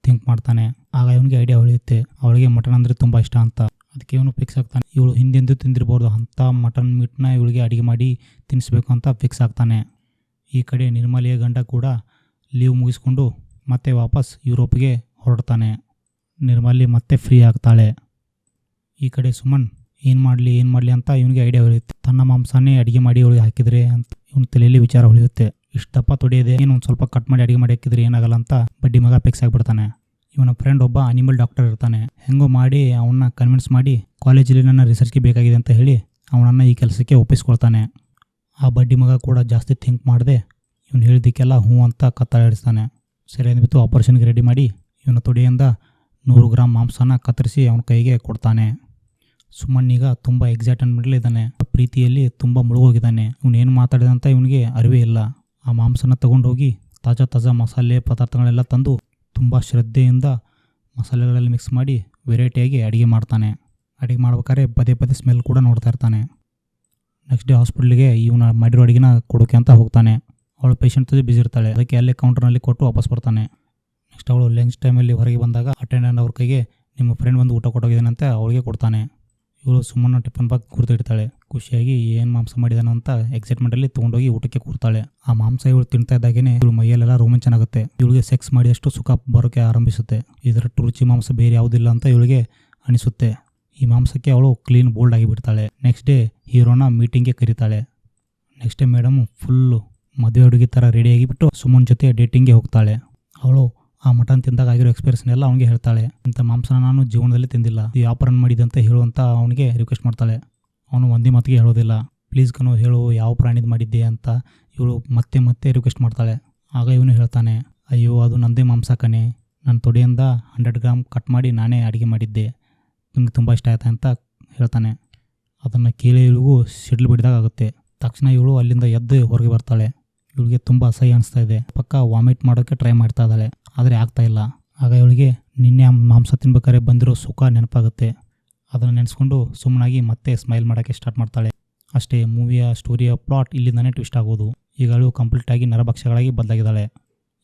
ಥಿಂಕ್ ಮಾಡ್ತಾನೆ. ಆಗ ಇವನಿಗೆ ಐಡಿಯಾ ಹೊಳೆಯುತ್ತೆ, ಅವಳಿಗೆ ಮಟನ್ ಅಂದರೆ ತುಂಬ ಇಷ್ಟ ಅಂತ. ಅದಕ್ಕೆ ಇವನು ಫಿಕ್ಸ್ ಆಗ್ತಾನೆ. ಇವಳು ಹಿಂದೆಂದೂ ತಿಂದಿರ್ಬೋದು ಅಂಥ ಮಟನ್ ಮೀಟ್ನ ಇವಳಿಗೆ ಅಡುಗೆ ಮಾಡಿ ತಿನ್ನಿಸ್ಬೇಕು ಅಂತ ಫಿಕ್ಸ್ ಆಗ್ತಾನೆ. ಈ ಕಡೆ ನಿರ್ಮಲಿಯ ಗಂಡ ಕೂಡ ಲೀವ್ ಮುಗಿಸ್ಕೊಂಡು ಮತ್ತೆ ವಾಪಸ್ ಯುರೋಪ್ಗೆ ಹೊರಡ್ತಾನೆ. ನಿರ್ಮಲಿ ಮತ್ತೆ ಫ್ರೀ ಆಗ್ತಾಳೆ. ಈ ಕಡೆ ಸುಮನ್ ಏನು ಮಾಡಲಿ ಅಂತ ಇವನಿಗೆ ಐಡಿಯಾ ಹೊಳೆಯುತ್ತೆ. ತನ್ನ ಮಾಂಸನೇ ಅಡುಗೆ ಮಾಡಿ ಇವಳಿಗೆ ಹಾಕಿದರೆ ಅಂತ ಇವನ ತಲೆಯಲ್ಲಿ ವಿಚಾರ ಹೊಳೆಯುತ್ತೆ. ಇಷ್ಟಪ್ಪ ತೊಡೆಯದೆ ಏನು ಒಂದು ಸ್ವಲ್ಪ ಕಟ್ ಮಾಡಿ ಅಡುಗೆ ಮಾಡಿ ಹಾಕಿದ್ರೆ ಏನಾಗಲ್ಲ ಅಂತ ಬಡ್ಡಿ ಮಗ ಫಿಕ್ಸ್ ಆಗಿಬಿಡ್ತಾನೆ. ಇವನ ಫ್ರೆಂಡ್ ಒಬ್ಬ ಅನಿಮಲ್ ಡಾಕ್ಟರ್ ಇರ್ತಾನೆ. ಹೆಂಗೋ ಮಾಡಿ ಅವನ್ನ ಕನ್ವಿನ್ಸ್ ಮಾಡಿ ಕಾಲೇಜಲ್ಲಿ ನನ್ನ ರಿಸರ್ಚ್ಗೆ ಬೇಕಾಗಿದೆ ಅಂತ ಹೇಳಿ ಅವನನ್ನು ಈ ಕೆಲಸಕ್ಕೆ ಒಪ್ಪಿಸ್ಕೊಳ್ತಾನೆ. ಆ ಬಡ್ಡಿ ಮಗ ಕೂಡ ಜಾಸ್ತಿ ಥಿಂಕ್ ಮಾಡದೆ ಇವನು ಹೇಳಿದ್ದಕ್ಕೆಲ್ಲ ಹ್ಞೂ ಅಂತ ಕತ್ತರಿಸ್ತಾನೆ. ಸರಿ ಅಂದ್ಬಿಟ್ಟು ಆಪರೇಷನ್ಗೆ ರೆಡಿ ಮಾಡಿ ಇವನ ತೊಡೆಯಿಂದ 100 ಗ್ರಾಮ್ ಮಾಂಸನ ಕತ್ತರಿಸಿ ಅವನ ಕೈಗೆ ಕೊಡ್ತಾನೆ. ಸುಮನ್ ಈಗ ತುಂಬ ಎಕ್ಸೈಟ್ಮೆಂಟ್ಲಿ ಇದ್ದಾನೆ. ಪ್ರೀತಿಯಲ್ಲಿ ತುಂಬ ಮುಳುಗೋಗಿದ್ದಾನೆ. ಇವನು ಏನು ಮಾತಾಡಿದೆ ಅಂತ ಇವನಿಗೆ ಅರಿವೇ ಇಲ್ಲ. ಆ ಮಾಂಸನ ತೊಗೊಂಡೋಗಿ ತಾಜಾ ಮಸಾಲೆ ಪದಾರ್ಥಗಳೆಲ್ಲ ತಂದು ತುಂಬ ಶ್ರದ್ಧೆಯಿಂದ ಮಸಾಲೆಗಳಲ್ಲಿ ಮಿಕ್ಸ್ ಮಾಡಿ ವೆರೈಟಿಯಾಗಿ ಅಡುಗೆ ಮಾಡ್ತಾನೆ. ಅಡುಗೆ ಮಾಡ್ಬೇಕಾದ್ರೆ ಪದೇ ಸ್ಮೆಲ್ ಕೂಡ ನೋಡ್ತಾ ಇರ್ತಾನೆ. ನೆಕ್ಸ್ಟ್ ಡೇ ಹಾಸ್ಪಿಟ್ಲಿಗೆ ಇವನ ಮಾಡಿರೋ ಅಡುಗೆನ ಕೊಡೋಕೆ ಅಂತ ಹೋಗ್ತಾನೆ. ಅವಳು ಪೇಷಂಟ್ ಜೊತೆ ಬಿಸಿ ಇರ್ತಾಳೆ. ಅದಕ್ಕೆ ಅಲ್ಲೇ ಕೌಂಟರ್ನಲ್ಲಿ ಕೊಟ್ಟು ವಾಪಸ್ ಬರ್ತಾನೆ. ನೆಕ್ಸ್ಟ್ ಅವಳು ಲಂಚ್ ಟೈಮಲ್ಲಿ ಹೊರಗೆ ಬಂದಾಗ ಅಟೆಂಡೆಂಟ್ ಅವ್ರ ಕೈಗೆ ನಿಮ್ಮ ಫ್ರೆಂಡ್ ಬಂದು ಊಟ ಕೊಟ್ಟೋಗಿದ್ದಾನಂತೆ ಅವಳಿಗೆ ಕೊಡ್ತಾನೆ. ಇವಳು ಸುಮ್ಮನೆ ಟಿಫನ್ ಬಾಕ್ಸ್ ಕೂರ್ತಿರ್ತಾಳೆ. ಖುಷಿಯಾಗಿ ಏನು ಮಾಂಸ ಮಾಡಿದಾನೋ ಅಂತ ಎಕ್ಸೈಟ್ಮೆಂಟಲ್ಲಿ ತೊಗೊಂಡೋಗಿ ಊಟಕ್ಕೆ ಕೂರ್ತಾಳೆ. ಆ ಮಾಂಸ ಇವಳು ತಿಂತಾ ಇದ್ದಾಗೇನೆ ಇವಳು ಮೈಯಲ್ಲೆಲ್ಲ ರೋಮಾಂಚನ ಆಗುತ್ತೆ. ಇವಳಿಗೆ ಸೆಕ್ಸ್ ಮಾಡಿದಷ್ಟು ಸುಖ ಬರೋಕ್ಕೆ ಆರಂಭಿಸುತ್ತೆ. ಇದರಷ್ಟು ರುಚಿ ಮಾಂಸ ಬೇರೆ ಯಾವುದಿಲ್ಲ ಅಂತ ಇವಳಿಗೆ ಅನಿಸುತ್ತೆ. ಈ ಮಾಂಸಕ್ಕೆ ಅವಳು ಕ್ಲೀನ್ ಬೋಲ್ಡ್ ಆಗಿಬಿಡ್ತಾಳೆ. ನೆಕ್ಸ್ಟ್ ಡೇ ಹೀರೋನ ಮೀಟಿಂಗ್ಗೆ ಕರೀತಾಳೆ. ನೆಕ್ಸ್ಟ್ ಡೇ ಮೇಡಮು ಫುಲ್ಲು ಮದುವೆ ಹುಡುಗಿ ಥರ ರೆಡಿಯಾಗಿಬಿಟ್ಟು ಸುಮನ್ ಜೊತೆ ಡೇಟಿಂಗ್ಗೆ ಹೋಗ್ತಾಳೆ. ಅವಳು ಆ ಮಟನ್ ತಿಂದಾಗ ಆಗಿರೋ ಎಕ್ಸ್ಪೀರಿಯನ್ಸ್ನೆಲ್ಲ ಅವನಿಗೆ ಹೇಳ್ತಾಳೆ. ಇಂಥ ಮಾಂಸನ ನಾನು ಜೀವನದಲ್ಲಿ ತಿಂದಿಲ್ಲ, ಇದು ವ್ಯಾಪಾರ ಮಾಡಿದೆ ಅಂತ ಹೇಳುವಂತ ಅವನಿಗೆ ರಿಕ್ವೆಸ್ಟ್ ಮಾಡ್ತಾಳೆ. ಅವನು ಒಂದೇ ಮಾತಿಗೆ ಹೇಳೋದಿಲ್ಲ. ಪ್ಲೀಸ್ ಕಣೋ ಹೇಳು, ಯಾವ ಪ್ರಾಣಿದು ಮಾಡಿದ್ದೆ ಅಂತ ಇವಳು ಮತ್ತೆ ರಿಕ್ವೆಸ್ಟ್ ಮಾಡ್ತಾಳೆ. ಆಗ ಇವನು ಹೇಳ್ತಾನೆ, ಅಯ್ಯೋ ಅದು ನಂದೇ ಮಾಂಸ ಕಣೆ, ನನ್ನ ತೊಡೆಯಿಂದ 100 ಗ್ರಾಮ್ ಕಟ್ ಮಾಡಿ ನಾನೇ ಅಡುಗೆ ಮಾಡಿದ್ದೆ, ನಿಮ್ಗೆ ತುಂಬ ಇಷ್ಟ ಆಯ್ತಾ ಅಂತ ಹೇಳ್ತಾನೆ. ಅದನ್ನು ಕೇಳಿ ಇವಳಿಗೂ ಸಿಡ್ಲು ಬಿಡಿದಾಗುತ್ತೆ. ತಕ್ಷಣ ಇವಳು ಅಲ್ಲಿಂದ ಎದ್ದು ಹೊರಗೆ ಬರ್ತಾಳೆ. ಇವಳಿಗೆ ತುಂಬ ಅಸಹ್ಯ ಅನಿಸ್ತಾ ಇದೆ. ಪಕ್ಕ ವಾಮಿಟ್ ಮಾಡೋಕ್ಕೆ ಟ್ರೈ ಮಾಡ್ತಾ ಇದ್ದಾಳೆ, ಆದರೆ ಆಗ್ತಾ ಇಲ್ಲ. ಆಗ ಇವಳಿಗೆ ನಿನ್ನೆ ಮಾಂಸ ತಿನ್ಬೇಕಾದ್ರೆ ಬಂದಿರೋ ಸುಖ ನೆನಪಾಗುತ್ತೆ. ಅದನ್ನು ನೆನೆಸ್ಕೊಂಡು ಸುಮ್ಮನಾಗಿ ಮತ್ತೆ ಸ್ಮೈಲ್ ಮಾಡೋಕ್ಕೆ ಸ್ಟಾರ್ಟ್ ಮಾಡ್ತಾಳೆ. ಅಷ್ಟೇ, ಮೂವಿಯ ಸ್ಟೋರಿಯ ಪ್ಲಾಟ್ ಇಲ್ಲಿಂದನೇ ಟ್ವಿಸ್ಟ್ ಆಗೋದು. ಈಗ ಅವಳು ಕಂಪ್ಲೀಟಾಗಿ ನರಭಕ್ಷಗಳಾಗಿ ಬದಲಾಗಿದ್ದಾಳೆ.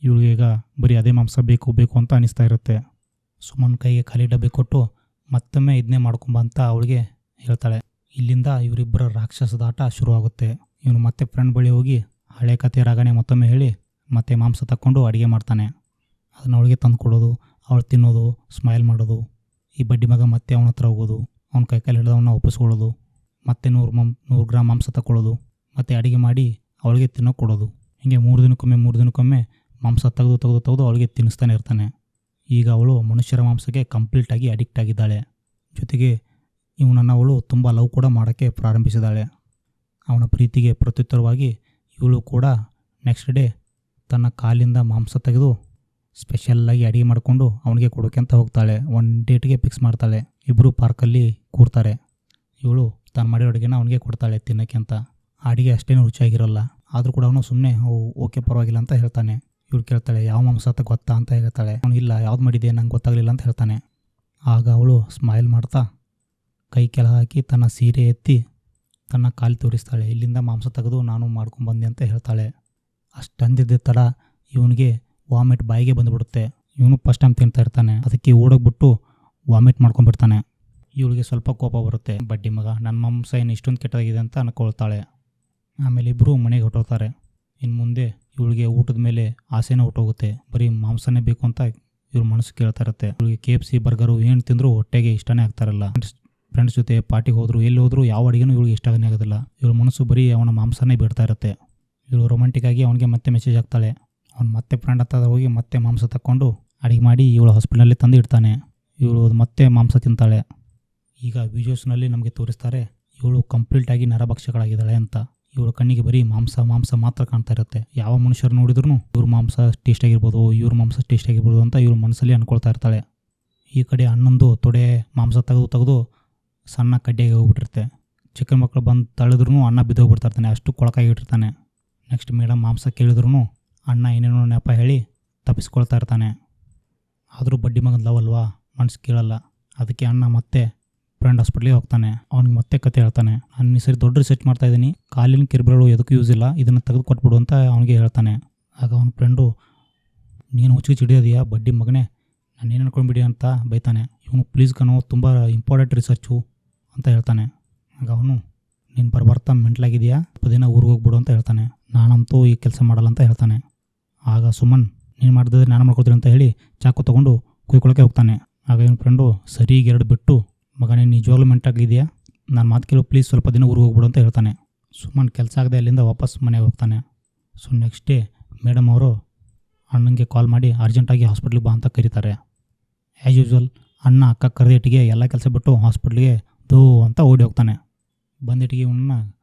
ಇವಳಿಗೆ ಈಗ ಬರೀ ಅದೇ ಮಾಂಸ ಬೇಕು ಅಂತ ಅನಿಸ್ತಾ ಇರುತ್ತೆ. ಸುಮನ್ ಕೈಗೆ ಖಾಲಿ ಡಬ್ಬಿ ಕೊಟ್ಟು ಮತ್ತೊಮ್ಮೆ ಇದನ್ನೇ ಮಾಡ್ಕೊಂಬ ಅಂತ ಅವಳಿಗೆ ಹೇಳ್ತಾಳೆ. ಇಲ್ಲಿಂದ ಇವರಿಬ್ಬರ ರಾಕ್ಷಸದ ಆಟ ಶುರುವಾಗುತ್ತೆ. ಇವನು ಮತ್ತೆ ಫ್ರೆಂಡ್ ಬಳಿ ಹೋಗಿ ಹಳೆ ಕಥೆ ರಾಗಣೆ ಮತ್ತೊಮ್ಮೆ ಹೇಳಿ ಮತ್ತೆ ಮಾಂಸ ತಕ್ಕೊಂಡು ಅಡುಗೆ ಮಾಡ್ತಾನೆ. ಅದನ್ನು ಅವಳಿಗೆ ತಂದು ಕೊಡೋದು, ಅವಳು ತಿನ್ನೋದು, ಸ್ಮೈಲ್ ಮಾಡೋದು. ಈ ಬಡ್ಡಿ ಮಗ ಮತ್ತೆ ಅವನ ಹತ್ರ ಹೋಗೋದು, ಅವನ ಕೈಕಾಲು ಹಿಡಿದವನ್ನ ಒಪ್ಪಿಸ್ಕೊಳ್ಳೋದು, ಮತ್ತೆ 100 ಗ್ರಾಮ್ ಮಾಂಸ ತಗೊಳ್ಳೋದು, ಮತ್ತೆ ಅಡುಗೆ ಮಾಡಿ ಅವಳಿಗೆ ತಿನ್ನೋಕೆ ಕೊಡೋದು. ಹೀಗೆ 3 ದಿನಕ್ಕೊಮ್ಮೆ ಮಾಂಸ ತೆಗೆದು ಅವಳಿಗೆ ತಿನ್ನಿಸ್ತಾನೆ ಇರ್ತಾನೆ. ಈಗ ಅವಳು ಮನುಷ್ಯರ ಮಾಂಸಕ್ಕೆ ಕಂಪ್ಲೀಟಾಗಿ ಅಡಿಕ್ಟ್ ಆಗಿದ್ದಾಳೆ. ಜೊತೆಗೆ ಇವನನ್ನು ಅವಳು ತುಂಬ ಲವ್ ಕೂಡ ಮಾಡೋಕ್ಕೆ ಪ್ರಾರಂಭಿಸಿದ್ದಾಳೆ. ಅವನ ಪ್ರೀತಿಗೆ ಪ್ರತ್ಯುತ್ತರವಾಗಿ ಇವಳು ಕೂಡ ನೆಕ್ಸ್ಟ್ ಡೇ ತನ್ನ ಕಾಲಿಂದ ಮಾಂಸ ತೆಗೆದು ಸ್ಪೆಷಲ್ಲಾಗಿ ಅಡುಗೆ ಮಾಡಿಕೊಂಡು ಅವನಿಗೆ ಕೊಡೋಕೆ ಅಂತ ಹೋಗ್ತಾಳೆ. ಒಂದು ಡೇಟ್ಗೆ ಫಿಕ್ಸ್ ಮಾಡ್ತಾಳೆ. ಇಬ್ಬರು ಪಾರ್ಕಲ್ಲಿ ಕೂರ್ತಾರೆ. ಇವಳು ತಾನು ಮಾಡಿರೋ ಅಡುಗೆನ ಅವನಿಗೆ ಕೊಡ್ತಾಳೆ ತಿನ್ನೋಕ್ಕೆ ಅಂತ. ಆ ಅಡುಗೆ ಅಷ್ಟೇನು ರುಚಿಯಾಗಿರೋಲ್ಲ, ಆದರೂ ಕೂಡ ಅವನು ಸುಮ್ಮನೆ ಓಕೆ ಪರವಾಗಿಲ್ಲ ಅಂತ ಹೇಳ್ತಾನೆ. ಇವಳು ಕೇಳ್ತಾಳೆ, ಯಾವ ಮಾಂಸ ಅಂತ ಗೊತ್ತಾ ಅಂತ ಹೇಳ್ತಾಳೆ. ಅವನು ಇಲ್ಲ, ಯಾವ್ದು ಮಾಡಿದೆ ನಂಗೆ ಗೊತ್ತಾಗಲಿಲ್ಲ ಅಂತ ಹೇಳ್ತಾನೆ. ಆಗ ಅವಳು ಸ್ಮೈಲ್ ಮಾಡ್ತಾ ಕೈ ಕೆಳಗೆ ಹಾಕಿ ತನ್ನ ಸೀರೆ ಎತ್ತಿ ತನ್ನ ಕಾಲು ತೋರಿಸ್ತಾಳೆ. ಇಲ್ಲಿಂದ ಮಾಂಸ ತೆಗೆದು ನಾನು ಮಾಡ್ಕೊಂಡ್ಬಂದೆ ಅಂತ ಹೇಳ್ತಾಳೆ. ಅಷ್ಟಂದಿದ್ದ ತಡ ಇವನಿಗೆ ವಾಮಿಟ್ ಬಾಯಿಗೆ ಬಂದುಬಿಡುತ್ತೆ. ಇವನು ಫಸ್ಟ್ ಟೈಮ್ ತಿಂತಾ ಇರ್ತಾನೆ. ಅದಕ್ಕೆ ಓಡೋಗ್ಬಿಟ್ಟು ವಾಮಿಟ್ ಮಾಡ್ಕೊಂಡ್ಬಿಡ್ತಾನೆ. ಇವಳಿಗೆ ಸ್ವಲ್ಪ ಕೋಪ ಬರುತ್ತೆ. ಬಡ್ಡಿ ಮಗ, ನನ್ನ ಮಾಂಸ ಏನು ಇಷ್ಟೊಂದು ಕೆಟ್ಟದಾಗಿದೆ ಅಂತ ಅನ್ಕೊಳ್ತಾಳೆ. ಆಮೇಲೆ ಇಬ್ಬರು ಮನೆಗೆ ಹೊಟ್ಟೋಗ್ತಾರೆ. ಇನ್ನು ಮುಂದೆ ಇವಳಿಗೆ ಊಟದ ಮೇಲೆ ಆಸೆನೇ ಹೊಟ್ಟೋಗುತ್ತೆ. ಬರೀ ಮಾಂಸನೇ ಬೇಕು ಅಂತ ಇವ್ರ ಮನಸ್ಸು ಕೇಳ್ತಾ ಇರುತ್ತೆ. ಇವಳಿಗೆ KFC ಬರ್ಗರು ಏನು ತಿಂದರೂ ಹೊಟ್ಟೆಗೆ ಇಷ್ಟನೇ ಆಗ್ತಾರಲ್ಲ. ಫ್ರೆಂಡ್ಸ್ ಜೊತೆ ಪಾರ್ಟಿಗೆ ಹೋದ್ರು, ಎಲ್ಲಿ ಹೋದ್ರು ಯಾವ ಅಡುಗೆನೂ ಇವಳಿಗೆ ಇಷ್ಟನೇ ಆಗೋದಿಲ್ಲ. ಇವಳ ಮನಸ್ಸು ಬರೀ ಅವನ ಮಾಂಸನೇ ಬಿಡ್ತಾ ಇರುತ್ತೆ. ಇವಳು ರೊಮ್ಯಾಂಟಿಕ್ಕಾಗಿ ಅವನಿಗೆ ಮತ್ತೆ ಮೆಸೇಜ್ ಹಾಕ್ತಾಳೆ. ಅವ್ನು ಮತ್ತೆ ಫ್ರೆಂಡ್ ಹತ್ರ ಹೋಗಿ ಮತ್ತೆ ಮಾಂಸ ತಕ್ಕೊಂಡು ಅಡುಗೆ ಮಾಡಿ ಇವಳು ಹಾಸ್ಪಿಟ್ಲಲ್ಲಿ ತಂದು ಇಡ್ತಾನೆ. ಇವಳು ಮತ್ತೆ ಮಾಂಸ ತಿಂತಾಳೆ. ಈಗ ವಿಡಿಯೋಸ್ನಲ್ಲಿ ನಮಗೆ ತೋರಿಸ್ತಾರೆ ಇವಳು ಕಂಪ್ಲೀಟಾಗಿ ನರಭಕ್ಷಕಳಾಗಿದ್ದಾಳೆ ಅಂತ. ಇವಳ ಕಣ್ಣಿಗೆ ಬರೀ ಮಾಂಸ ಮಾತ್ರ ಕಾಣ್ತಾ ಇರುತ್ತೆ. ಯಾವ ಮನುಷ್ಯರು ನೋಡಿದ್ರು ಇವ್ರ ಮಾಂಸ ಟೇಸ್ಟ್ ಆಗಿರ್ಬೋದು, ಇವ್ರ ಮಾಂಸ ಟೇಸ್ಟ್ ಆಗಿರ್ಬೋದು ಅಂತ ಇವಳು ಮನಸ್ಸಲ್ಲಿ ಅಂದ್ಕೊಳ್ತಾ ಇರ್ತಾಳೆ. ಈ ಕಡೆ ಅಣ್ಣಂದು ತೊಡೆ ಮಾಂಸ ತೆಗೆದು ಸಣ್ಣ ಕಡ್ಡಿಯಾಗಿ ಹೋಗ್ಬಿಟ್ಟಿರುತ್ತೆ. ಚಿಕ್ಕ ಮಕ್ಕಳು ಬಂದು ತಳೆದ್ರೂ ಅಣ್ಣ ಬಿದ್ದೋಗ್ಬಿಡ್ತಾಯಿರ್ತಾನೆ, ಅಷ್ಟು ಕೊಳಕಾಗಿಟ್ಟಿರ್ತಾನೆ. ನೆಕ್ಸ್ಟ್ ಮೇಡಮ್ ಮಾಂಸ ಕೇಳಿದ್ರು ಅಣ್ಣ ಏನೇನೋ ನೆಪ ಹೇಳಿ ತಪ್ಪಿಸ್ಕೊಳ್ತಾ ಇರ್ತಾನೆ. ಆದರೂ ಬಡ್ಡಿ ಮಗನ ಲವ್ ಅಲ್ವಾ, ಮನ್ಸು ಕೇಳಲ್ಲ. ಅದಕ್ಕೆ ಅಣ್ಣ ಮತ್ತೆ ಫ್ರೆಂಡ್ ಹಾಸ್ಪಿಟ್ಲಿಗೆ ಹೋಗ್ತಾನೆ. ಅವ್ನಿಗೆ ಮತ್ತೆ ಕತೆ ಹೇಳ್ತಾನೆ. ನಾನು ಈ ಸರಿ ದೊಡ್ಡ ರಿಸರ್ಚ್ ಮಾಡ್ತಾಯಿದ್ದೀನಿ, ಕಾಲಿನ ಕಿರುಬೆರಳು ಎದಕ್ಕೂ ಯೂಸ್ ಇಲ್ಲ, ಇದನ್ನು ತೆಗೆದು ಕೊಟ್ಬಿಡು ಅಂತ ಅವನಿಗೆ ಹೇಳ್ತಾನೆ. ಆಗ ಅವನ ಫ್ರೆಂಡು ನೀನು ಹುಚ್ಚಿಗೆ ಹಿಡಿಯೋದೀಯಾ ಬಡ್ಡಿ ಮಗನೇ, ನಾನು ಏನು ಅನ್ಕೊಂಡ್ಬಿಡಿ ಅಂತ ಬೈತಾನೆ. ಇವನು ಪ್ಲೀಸ್ ಕಣೋ, ತುಂಬ ಇಂಪಾರ್ಟೆಂಟ್ ರಿಸರ್ಚು ಅಂತ ಹೇಳ್ತಾನೆ. ಆಗ ಅವನು ನೀನು ಬರ್ತಾ ಮೆಂಟ್ಲಾಗಿದೆಯಾ, 10 ದಿನ ಊರಿಗೆ ಹೋಗ್ಬಿಡು ಅಂತ ಹೇಳ್ತಾನೆ. ನಾನಂತೂ ಈ ಕೆಲಸ ಮಾಡಲ್ಲ ಅಂತ ಹೇಳ್ತಾನೆ. ಆಗ ಸುಮನ್ ನೀನು ಮಾಡಿದ್ರೆ ನಾನು ಮಾಡ್ಕೊಡ್ತೀನಿ ಅಂತ ಹೇಳಿ ಚಾಕು ತೊಗೊಂಡು ಕುಯ್ಕೊಳ್ಳೋಕೆ ಹೋಗ್ತಾನೆ. ಆಗ ಇವನ ಫ್ರೆಂಡು ಸರಿ 2 ಬಿಟ್ಟು ಮಗ ನೀನು ನಿಜವಾಗ್ಲೂ ಮೆಂಟಾಗಿದೆಯಾ, ನಾನು ಮಾತು ಕೇಳು ಪ್ಲೀಸ್ ಸ್ವಲ್ಪ ದಿನ ಊರಿಗೆ ಹೋಗ್ಬಿಡು ಅಂತ ಹೇಳ್ತಾನೆ. ಸುಮನ್ ಕೆಲಸ ಆಗದೆ ಅಲ್ಲಿಂದ ವಾಪಸ್ ಮನೆಗೆ ಹೋಗ್ತಾನೆ. ಸೊ ನೆಕ್ಸ್ಟ್ ಡೇ ಮೇಡಮ್ ಅವರು ಅಣ್ಣನಿಗೆ ಕಾಲ್ ಮಾಡಿ ಅರ್ಜೆಂಟಾಗಿ ಹಾಸ್ಪಿಟ್ಲಿಗೆ ಬಾ ಅಂತ ಕರೀತಾರೆ. ಆ್ಯಸ್ ಯೂಶ್ವಲ್ ಅಣ್ಣ ಅಕ್ಕ ಕರೆದಿಟ್ಟಿಗೆ ಎಲ್ಲ ಕೆಲಸ ಬಿಟ್ಟು ಹಾಸ್ಪಿಟ್ಲಿಗೆ ದೋ ಅಂತ ಓಡಿ ಹೋಗ್ತಾನೆ. ಬಂದಿಟ್ಟಿಗೆ ಇವನ್ನ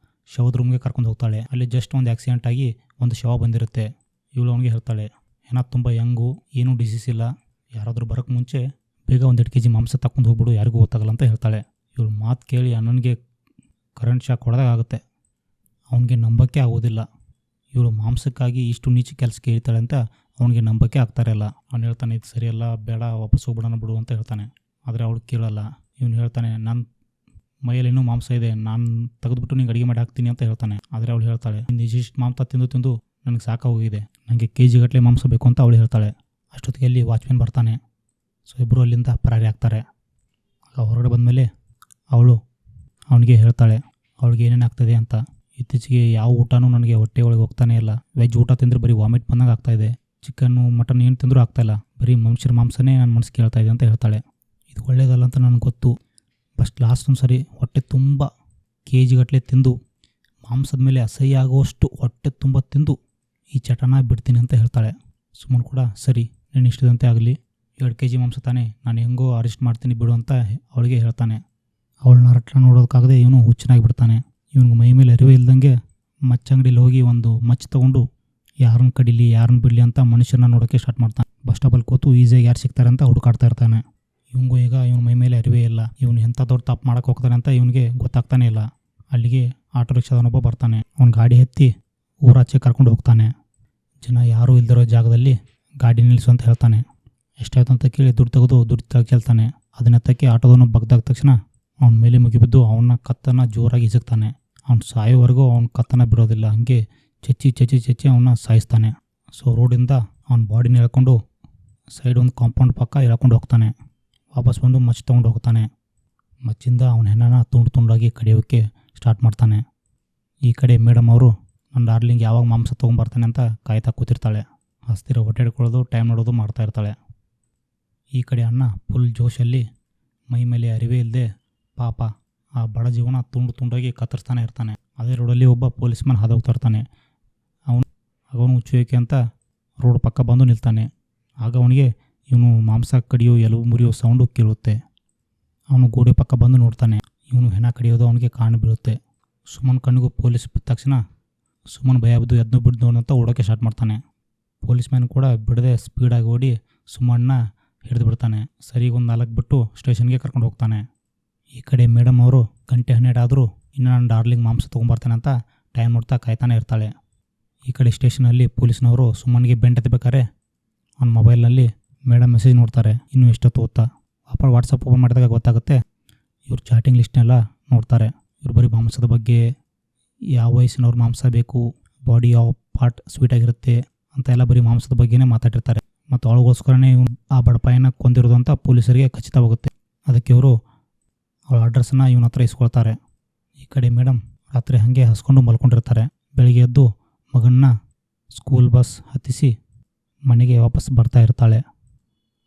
ಶವದ ರೂಮ್ಗೆ ಕರ್ಕೊಂಡು ಹೋಗ್ತಾಳೆ. ಅಲ್ಲಿ ಜಸ್ಟ್ ಒಂದು ಆಕ್ಸಿಡೆಂಟ್ ಆಗಿ ಒಂದು ಶವ ಬಂದಿರುತ್ತೆ. ಇವಳು ಅವನಿಗೆ ಹೇಳ್ತಾಳೆ ಏನೋ ತುಂಬ ಯಂಗು, ಏನೂ ಡಿಸೀಸ್ ಇಲ್ಲ, ಯಾರಾದರೂ ಬರೋಕ್ಕೆ ಮುಂಚೆ ಬೇಗ 1 kg ಮಾಂಸ ತಗೊಂಡು ಹೋಗ್ಬಿಡು, ಯಾರಿಗೂ ಗೊತ್ತಾಗಲ್ಲ ಅಂತ ಹೇಳ್ತಾಳೆ. ಇವಳು ಮಾತು ಕೇಳಿ ಅಣ್ಣನಿಗೆ ಕರೆಂಟ್ ಶಾಕ್ ಹೊಡೆದಾಗ ಆಗುತ್ತೆ. ಅವನಿಗೆ ನಂಬಕ್ಕೆ ಆಗೋದಿಲ್ಲ. ಇವಳು ಮಾಂಸಕ್ಕಾಗಿ ಇಷ್ಟು ನೀಚ ಕೆಲಸಕ್ಕೆ ಹೇಳ್ತಾಳೆ ಅಂತ ಅವನಿಗೆ ನಂಬಕ್ಕೆ ಆಗ್ತಾ ಇರಲ್ಲ. ಅವ್ನು ಹೇಳ್ತಾನೆ ಇದು ಸರಿಯಲ್ಲ, ಬೇಡ ವಾಪಸ್ ಹೋಗ್ಬಿಡೋಣ ಬಿಡು ಅಂತ ಹೇಳ್ತಾನೆ. ಆದರೆ ಅವಳು ಕೇಳಲ್ಲ. ಇವನು ಹೇಳ್ತಾನೆ ನನ್ನ ಮೈಯಲ್ಲಿ ಇನ್ನೂ ಮಾಂಸ ಇದೆ, ನಾನು ತೆಗೆದುಬಿಟ್ಟು ನಿಂಗೆ ಅಡುಗೆ ಮಾಡಿ ಹಾಕ್ತೀನಿ ಅಂತ ಹೇಳ್ತಾನೆ. ಆದರೆ ಅವಳು ಹೇಳ್ತಾಳೆ ಇಷ್ಟು ಮಾಂಸ ತಿಂದು ನನಗೆ ಸಾಕಾಗೋಗಿದೆ, ನನಗೆ KG ಗಟ್ಟಲೆ ಮಾಂಸ ಬೇಕು ಅಂತ ಅವಳು ಹೇಳ್ತಾಳೆ. ಅಷ್ಟೊತ್ತಿಗೆ ಅಲ್ಲಿ ವಾಚ್ಮ್ಯಾನ್ ಬರ್ತಾನೆ. ಸೊ ಇಬ್ಬರು ಅಲ್ಲಿಂದ ಪರಾರಿ ಆಗ್ತಾರೆ. ಆಗ ಹೊರಗಡೆ ಬಂದಮೇಲೆ ಅವಳು ಅವನಿಗೆ ಹೇಳ್ತಾಳೆ ಅವಳಿಗೆ ಏನೇನು ಆಗ್ತಾಯಿದೆ ಅಂತ. ಇತ್ತೀಚೆಗೆ ಯಾವ ಊಟನೂ ನನಗೆ ಹೊಟ್ಟೆ ಒಳಗೆ ಹೋಗ್ತಾನೆ ಇಲ್ಲ, ವೆಜ್ ಊಟ ತಿಂದರೆ ಬರೀ ವಾಮಿಟ್ ಬಂದಂಗೆ ಆಗ್ತಾಯಿದೆ, ಚಿಕನ್ನು ಮಟನ್ ಏನು ತಿಂದರೂ ಆಗ್ತಾಯಿಲ್ಲ, ಬರೀ ಮನುಷ್ಯರ ಮಾಂಸನೇ ನನ್ನ ಮನಸ್ಸು ಕೇಳ್ತಾ ಇದೆ ಅಂತ ಹೇಳ್ತಾಳೆ. ಇದು ಒಳ್ಳೆಯದಲ್ಲ ಅಂತ ನನಗೆ ಗೊತ್ತು, ಬಸ್ಟ್ ಲಾಸ್ಟ್ ಒಂದು ಸರಿ ಹೊಟ್ಟೆ ತುಂಬ KG ಗಟ್ಟಲೆ ತಿಂದು ಮಾಂಸದ ಮೇಲೆ ಅಸಹ್ಯ ಆಗುವಷ್ಟು ಹೊಟ್ಟೆ ತುಂಬ ತಿಂದು ಈ ಚಟನ ಬಿಡ್ತೀನಿ ಅಂತ ಹೇಳ್ತಾಳೆ. ಸುಮ್ಮನೆ ಕೂಡ ಸರಿ ನೀನು ಇಷ್ಟದಂತೆ ಆಗಲಿ, 2 kg ಮಾಂಸ ತಾನೇ, ನಾನು ಹೆಂಗೋ ಅರೆಸ್ಟ್ ಮಾಡ್ತೀನಿ ಬಿಡು ಅಂತ ಅವಳಿಗೆ ಹೇಳ್ತಾನೆ. ಅವಳನ್ನ ರಟ್ಲ ನೋಡೋದಕ್ಕಾಗದೆ ಇವನು ಹುಚ್ಚನಾಗಿ ಬಿಡ್ತಾನೆ. ಇವನಿಗೆ ಮೈ ಮೇಲೆ ಅರಿವೇ ಇಲ್ದಂಗೆ ಮಚ್ಚಂಗಡಿಲಿ ಹೋಗಿ ಒಂದು ಮಚ್ಚ ತೊಗೊಂಡು ಯಾರನ್ನ ಕಡಿಲಿ ಯಾರನ್ನ ಬಿಡಲಿ ಅಂತ ಮನುಷ್ಯರನ್ನ ನೋಡೋಕ್ಕೆ ಸ್ಟಾರ್ಟ್ ಮಾಡ್ತಾನೆ. ಬಸ್ ಸ್ಟಾಪಲ್ಲಿ ಕೂತು ಈಸಿಯಾಗಿ ಯಾರು ಸಿಗ್ತಾರೆ ಅಂತ ಹುಡುಕಾಡ್ತಾ ಇರ್ತಾನೆ. ಇವನಿಗೂ ಈಗ ಇವನ ಮೈ ಮೇಲೆ ಅರಿವೇ ಇಲ್ಲ, ಇವನು ಎಂಥ ದೊಡ್ಡ ತಪ್ಪು ಮಾಡೋಕ್ಕೆ ಹೋಗ್ತಾನೆ ಅಂತ ಇವನಿಗೆ ಗೊತ್ತಾಗ್ತಾನೆ ಇಲ್ಲ. ಅಲ್ಲಿಗೆ ಆಟೋ ರಿಕ್ಷಾದವನೊಬ್ಬ ಬರ್ತಾನೆ. ಅವ್ನು ಗಾಡಿ ಎತ್ತಿ ಊರಾಚೆ ಕರ್ಕೊಂಡು ಹೋಗ್ತಾನೆ. ಜನ ಯಾರೂ ಇಲ್ದಿರೋ ಜಾಗದಲ್ಲಿ ಗಾಡಿ ನಿಲ್ಲಿಸು ಅಂತ ಹೇಳ್ತಾನೆ. ಎಷ್ಟಾಯ್ತು ಅಂತ ಕೇಳಿ ದುಡ್ಡು ಕೇಳ್ತಾನೆ. ಅದನ್ನೆತ್ತಕ್ಕೆ ಆಟೋದವನು ಬಗ್ದಾದ ತಕ್ಷಣ ಅವನ ಮೇಲೆ ಮುಗಿಬಿದ್ದು ಅವನ ಕತ್ತನ್ನು ಜೋರಾಗಿ ಇಸಕ್ತಾನೆ. ಅವ್ನು ಸಾಯೋವರೆಗೂ ಅವನ ಕತ್ತನ್ನು ಬಿಡೋದಿಲ್ಲ, ಹಂಗೆ ಚಚ್ಚಿ ಅವನ್ನ ಸಾಯಿಸ್ತಾನೆ. ಸೊ ರೋಡಿಂದ ಅವನ ಬಾಡಿನ ಎಳ್ಕೊಂಡು ಸೈಡ್ ಒಂದು ಕಾಂಪೌಂಡ್ ಪಕ್ಕ ಎಳ್ಕೊಂಡು ಹೋಗ್ತಾನೆ. ವಾಪಸ್ ಬಂದು ಮಚ್ಚ ತೊಗೊಂಡು ಹೋಗ್ತಾನೆ. ಮಚ್ಚಿಂದ ಅವನ ಹೆಣ್ಣನ ತುಂಡಾಗಿ ಕಡಿಯೋಕ್ಕೆ ಸ್ಟಾರ್ಟ್ ಮಾಡ್ತಾನೆ. ಈ ಕಡೆ ಮೇಡಮ್ ಅವರು ನನ್ನ ಡಾರ್ಲಿಂಗ್ ಯಾವಾಗ ಮಾಂಸ ತೊಗೊಂಬರ್ತಾನೆ ಅಂತ ಕಾಯ್ತಾ ಕೂತಿರ್ತಾಳೆ. ಹಸ್ತಿರ ಹೊಟ್ಟೆ ಹಿಡ್ಕೊಳ್ಳೋದು, ಟೈಮ್ ನೋಡೋದು ಮಾಡ್ತಾ ಇರ್ತಾಳೆ. ಈ ಕಡೆ ಅಣ್ಣ ಫುಲ್ ಜೋಶಲ್ಲಿ ಮೈ ಮೇಲೆ ಅರಿವೇ ಇಲ್ಲದೆ ಪಾಪ ಆ ಬಡ ಜೀವನ ತುಂಡಾಗಿ ಕತ್ತರಿಸ್ತಾನೆ ಇರ್ತಾನೆ. ಅದೇ ರೋಡಲ್ಲಿ ಒಬ್ಬ ಪೊಲೀಸ್ ಮ್ಯಾನ್ ಹಾದೋಗ್ತಾ ಇರ್ತಾನೆ. ಅವನು ಹುಚ್ಚುವಿಕೆ ಅಂತ ರೋಡ್ ಪಕ್ಕ ಬಂದು ನಿಲ್ತಾನೆ. ಆಗ ಅವನಿಗೆ ಇವನು ಮಾಂಸ ಕಡಿಯೋ ಎಲುಬು ಮುರಿಯೋ ಸೌಂಡು ಕೇಳುತ್ತೆ. ಅವನು ಗೋಡೆ ಪಕ್ಕ ಬಂದು ನೋಡ್ತಾನೆ. ಇವನು ಹೆಣ ಕಡಿಯೋದು ಅವನಿಗೆ ಕಾಣು ಬೀಳುತ್ತೆ. ಸುಮನ್ ಕಣ್ಣಿಗೂ ಪೊಲೀಸ್ ಬಿದ್ದ ತಕ್ಷಣ ಸುಮನ್ ಭಯ ಬಿದ್ದು ಎದ್ದು ಬಿದ್ದು ಅಂತ ಓಡೋಕ್ಕೆ ಸ್ಟಾರ್ಟ್ ಮಾಡ್ತಾನೆ. ಪೊಲೀಸ್ ಮ್ಯಾನ್ ಕೂಡ ಬಿಡದೆ ಸ್ಪೀಡಾಗಿ ಓಡಿ ಸುಮನ್ನ ಹಿಡಿದು ಬಿಡ್ತಾನೆ. ಸರಿ ಒಂದು 4 ಬಿಟ್ಟು ಸ್ಟೇಷನ್ಗೆ ಕರ್ಕೊಂಡು ಹೋಗ್ತಾನೆ. ಈ ಕಡೆ ಮೇಡಮ್ ಅವರು ಗಂಟೆ 12 ಆದರೂ ಇನ್ನು ನಾನು ಡಾರ್ಲಿಂಗ್ ಮಾಂಸ ತೊಗೊಂಬರ್ತಾನೆ ಅಂತ ಟೈಮ್ ನೋಡ್ತಾ ಕಾಯ್ತಾನೆ ಇರ್ತಾಳೆ. ಈ ಕಡೆ ಸ್ಟೇಷನಲ್ಲಿ ಪೊಲೀಸ್ನವರು ಸುಮ್ಮನಿಗೆ ಬೆಂಟ್ ಹತ್ತಬೇಕಾರೆ ಅವ್ನ ಮೊಬೈಲ್ನಲ್ಲಿ ಮೇಡಮ್ ಮೆಸೇಜ್ ನೋಡ್ತಾರೆ. ಇನ್ನೂ ಎಷ್ಟೊತ್ತು ಓದ್ತಾ ವಾಟ್ಸಪ್ ಓಪನ್ ಮಾಡಿದಾಗ ಗೊತ್ತಾಗುತ್ತೆ. ಇವ್ರ ಚಾಟಿಂಗ್ ಲಿಸ್ಟ್ನೆಲ್ಲ ನೋಡ್ತಾರೆ. ಇವ್ರು ಬರೀ ಮಾಂಸದ ಬಗ್ಗೆ, ಯಾವ ವಯಸ್ಸಿನವ್ರು ಮಾಂಸ ಬೇಕು, ಬಾಡಿ ಯಾವ ಪಾರ್ಟ್ ಸ್ವೀಟಾಗಿರುತ್ತೆ ಅಂತ ಎಲ್ಲ ಬರೀ ಮಾಂಸದ ಬಗ್ಗೆನೇ ಮಾತಾಡಿರ್ತಾರೆ. ಮತ್ತು ಅವಳಿಗೋಸ್ಕರನೇ ಇವನು ಆ ಬಡಪಾಯಿನ ಕೊಂದಿರೋದು ಅಂತ ಪೊಲೀಸರಿಗೆ ಖಚಿತವಾಗುತ್ತೆ. ಅದಕ್ಕೆ ಇವರು ಅವಳ ಅಡ್ರೆಸ್ಸನ್ನು ಇವನ ಹತ್ರ ಇಸ್ಕೊಳ್ತಾರೆ. ಈ ಕಡೆ ಮೇಡಮ್ ರಾತ್ರಿ ಹಾಗೆ ಹಸ್ಕೊಂಡು ಮಲ್ಕೊಂಡಿರ್ತಾರೆ. ಬೆಳಿಗ್ಗೆ ಎದ್ದು ಮಗನ್ನ ಸ್ಕೂಲ್ ಬಸ್ ಹತ್ತಿಸಿ ಮನೆಗೆ ವಾಪಸ್ ಬರ್ತಾ ಇರ್ತಾಳೆ.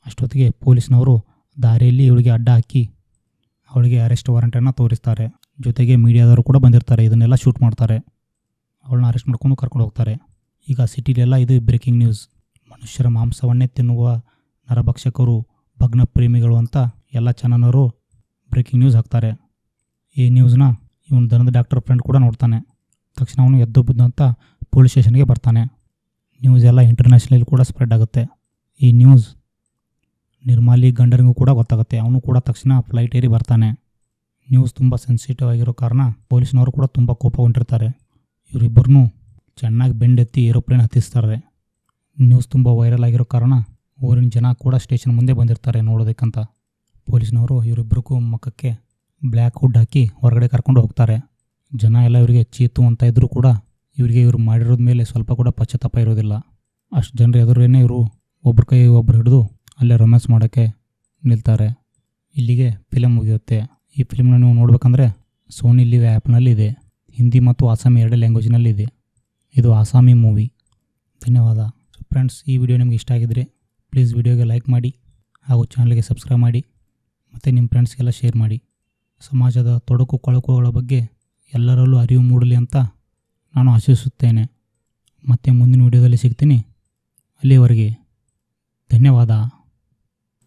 ಅಷ್ಟೊತ್ತಿಗೆ ಪೊಲೀಸ್ನವರು ದಾರಿಯಲ್ಲಿ ಇವಳಿಗೆ ಅಡ್ಡ ಹಾಕಿ ಅವಳಿಗೆ ಅರೆಸ್ಟ್ ವಾರೆಂಟನ್ನು ತೋರಿಸ್ತಾರೆ. ಜೊತೆಗೆ ಮೀಡಿಯಾದವರು ಕೂಡ ಬಂದಿರ್ತಾರೆ. ಇದನ್ನೆಲ್ಲ ಶೂಟ್ ಮಾಡ್ತಾರೆ. ಅವಳನ್ನ ಅರೆಸ್ಟ್ ಮಾಡ್ಕೊಂಡು ಕರ್ಕೊಂಡು ಹೋಗ್ತಾರೆ. ಈಗ ಸಿಟಿಲೆಲ್ಲ ಇದು ಬ್ರೇಕಿಂಗ್ ನ್ಯೂಸ್. ಮನುಷ್ಯರ ಮಾಂಸವನ್ನೇ ತಿನ್ನುವ ನರಭಕ್ಷಕರು, ಭಗ್ನ ಪ್ರೇಮಿಗಳು ಅಂತ ಎಲ್ಲ ಚಾನಲ್ನವರು ಬ್ರೇಕಿಂಗ್ ನ್ಯೂಸ್ ಹಾಕ್ತಾರೆ. ಈ ನ್ಯೂಸ್ನ ಇವನು ದನದ ಡಾಕ್ಟರ್ ಫ್ರೆಂಡ್ ಕೂಡ ನೋಡ್ತಾನೆ. ತಕ್ಷಣ ಅವನು ಎದ್ದು ಬಿದ್ದು ಅಂತ ಪೊಲೀಸ್ ಸ್ಟೇಷನ್ಗೆ ಬರ್ತಾನೆ. ನ್ಯೂಸ್ ಎಲ್ಲ ಇಂಟರ್ನ್ಯಾಷನಲ್ ಕೂಡ ಸ್ಪ್ರೆಡ್ ಆಗುತ್ತೆ. ಈ ನ್ಯೂಸ್ ನಿರ್ಮಾಲಿ ಗಂಡನಿಗೂ ಕೂಡ ಗೊತ್ತಾಗುತ್ತೆ. ಅವನು ಕೂಡ ತಕ್ಷಣ ಫ್ಲೈಟ್ ಏರಿ ಬರ್ತಾನೆ. ನ್ಯೂಸ್ ತುಂಬ ಸೆನ್ಸಿಟಿವ್ ಆಗಿರೋ ಕಾರಣ ಪೊಲೀಸ್ನವರು ಕೂಡ ತುಂಬ ಕೋಪಗೊಂಡಿರ್ತಾರೆ. ಇವರಿಬ್ಬರನ್ನೂ ಚೆನ್ನಾಗಿ ಬೆಂಡೆತ್ತಿ ಏರೋಪ್ಲೇನ್ ಹತ್ತಿಸ್ತಾರೆ. ನ್ಯೂಸ್ ತುಂಬ ವೈರಲ್ ಆಗಿರೋ ಕಾರಣ ಊರಿನ ಜನ ಕೂಡ ಸ್ಟೇಷನ್ ಮುಂದೆ ಬಂದಿರ್ತಾರೆ ನೋಡೋದಕ್ಕಂತ. ಪೊಲೀಸ್ನವರು ಇವರಿಬ್ಬರಿಗೂ ಮುಖಕ್ಕೆ ಬ್ಲ್ಯಾಕ್ ಹುಡ್ ಹಾಕಿ ಹೊರಗಡೆ ಕರ್ಕೊಂಡು ಹೋಗ್ತಾರೆ. ಜನ ಎಲ್ಲ ಇವರಿಗೆ ಚೀತು ಅಂತ ಇದ್ದರೂ ಕೂಡ ಇವರು ಮಾಡಿರೋದ ಮೇಲೆ ಸ್ವಲ್ಪ ಕೂಡ ಪಶ್ಚಾತ್ತಾಪ ಇರೋದಿಲ್ಲ. ಅಷ್ಟು ಜನರ ಎದುರೇನೆ ಇವರು ಒಬ್ಬರ ಕೈ ಒಬ್ಬರು ಹಿಡಿದು ಅಲ್ಲೇ ರೊಮ್ಯಾನ್ಸ್ ಮಾಡೋಕ್ಕೆ ನಿಲ್ತಾರೆ. ಇಲ್ಲಿಗೆ ಫಿಲಮ್ ಮುಗಿಯುತ್ತೆ. ಈ ಫಿಲ್ಮ್ನ ನೀವು ನೋಡಬೇಕಂದ್ರೆ ಸೋನಿ ಲಿವ್ ಆ್ಯಪ್ನಲ್ಲಿ ಇದೆ. ಹಿಂದಿ ಮತ್ತು ಆಸಾಮಿ ಎರಡೇ ಲ್ಯಾಂಗ್ವೇಜ್ನಲ್ಲಿ ಇದೆ. ಇದು ಆಸಾಮಿ ಮೂವಿ. ಧನ್ಯವಾದ ಫ್ರೆಂಡ್ಸ್. ಈ ವಿಡಿಯೋ ನಿಮಗೆ ಇಷ್ಟ ಆಗಿದ್ದರೆ ಪ್ಲೀಸ್ ವಿಡಿಯೋಗೆ ಲೈಕ್ ಮಾಡಿ ಹಾಗೂ ಚಾನಲ್ಗೆ ಸಬ್ಸ್ಕ್ರೈಬ್ ಮಾಡಿ ಮತ್ತು ನಿಮ್ಮ ಫ್ರೆಂಡ್ಸ್ಗೆಲ್ಲ ಶೇರ್ ಮಾಡಿ. ಸಮಾಜದ ತೊಡಕು ಕೊಳಕುಗಳ ಬಗ್ಗೆ ಎಲ್ಲರಲ್ಲೂ ಅರಿವು ಮೂಡಲಿ ಅಂತ ನಾನು ಆಶಿಸುತ್ತೇನೆ. ಮತ್ತೆ ಮುಂದಿನ ವಿಡಿಯೋದಲ್ಲಿ ಸಿಗ್ತೀನಿ. ಅಲ್ಲಿಯವರೆಗೆ ಧನ್ಯವಾದ.